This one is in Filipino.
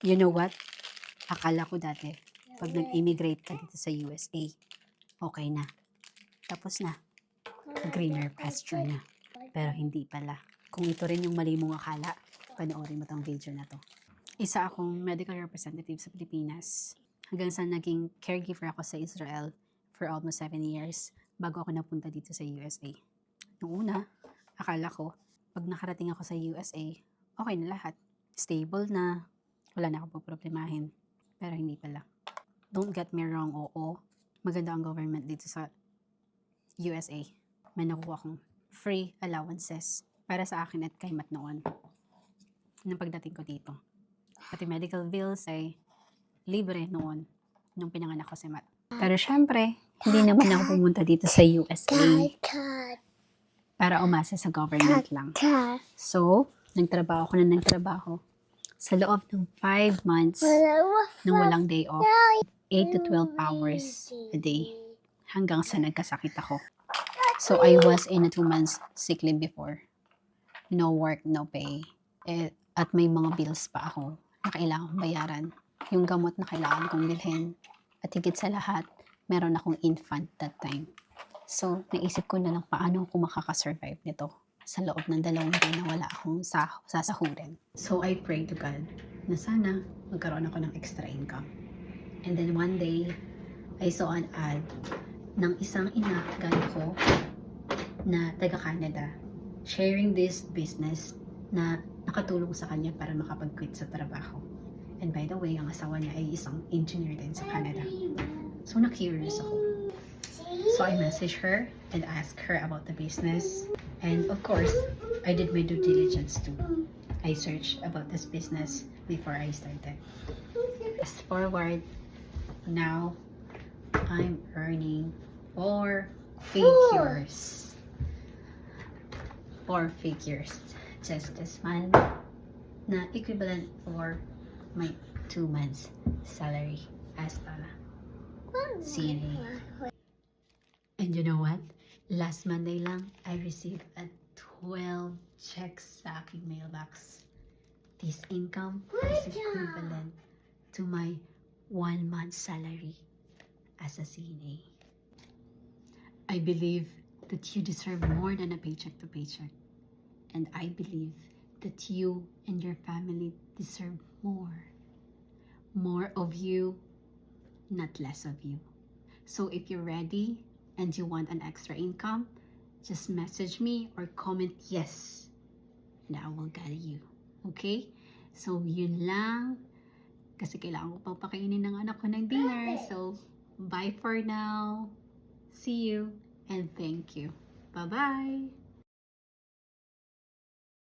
You know what? Akala ko dati, pag nag-immigrate ka dito sa USA, okay na. Tapos na. Greener pasture na. Pero hindi pala. Kung ito rin yung mali mong akala, panoorin mo tong video na to. Isa akong medical representative sa Pilipinas. Hanggang sa naging caregiver ako sa Israel for almost 7 years bago ako napunta dito sa USA. Noong una, akala ko, pag nakarating ako sa USA, okay na lahat. Stable na, wala na akong poproblemahin. Pero hindi pala. Don't get me wrong, oo. Maganda ang government dito sa USA. May nakuha akong free allowances para sa akin at kay Matt noon. Nung pagdating ko dito. Pati medical bills ay libre noon nung pinanganak ko si Matt. Pero syempre, hindi naman ako pumunta dito sa USA para umasa sa government lang. So, nagtrabaho ko na nagtrabaho. Sa loob ng 5 months nang walang day off, 8 to 12 hours a day hanggang sa nagkasakit ako. So, I was in a 2 months sick leave before. No work, no pay. At may mga bills pa ako na kailangan kong bayaran. Yung gamot na kailangan kong bilhin. At higit sa lahat, meron akong infant that time. So, naisip ko na lang paano ako makakasurvive nito sa loob ng 2 buwan na wala akong sasahurin. So, I pray to God na sana magkaroon ako ng extra income. And then one day, I saw an ad ng isang ina gaya ko na taga-Canada sharing this business na nakatulong sa kanya para makapag-quit sa trabaho. And by the way, ang asawa niya ay isang engineer din sa Canada. So, na-curious ako. So, I messaged her and asked her about the business. And of course, I did my due diligence too. I searched about this business before I started. Fast forward, now, I'm earning 4 figures. 4 figures just this month na equivalent for my 2 months salary as a CNA. And you know what? Last Monday lang, I received a 12 checks sa aking mailbox. This income is equivalent to my 1 month salary as a CNA. I believe that you deserve more than a paycheck to paycheck. And I believe that you and your family deserve more. More of you, not less of you. So if you're ready and you want an extra income, just message me or comment yes. And I will guide you. Okay? So yun lang. Kasi kailangan ko pang pakainin ng anak ko ng dinner. So bye for now. See you and thank you. Bye-bye.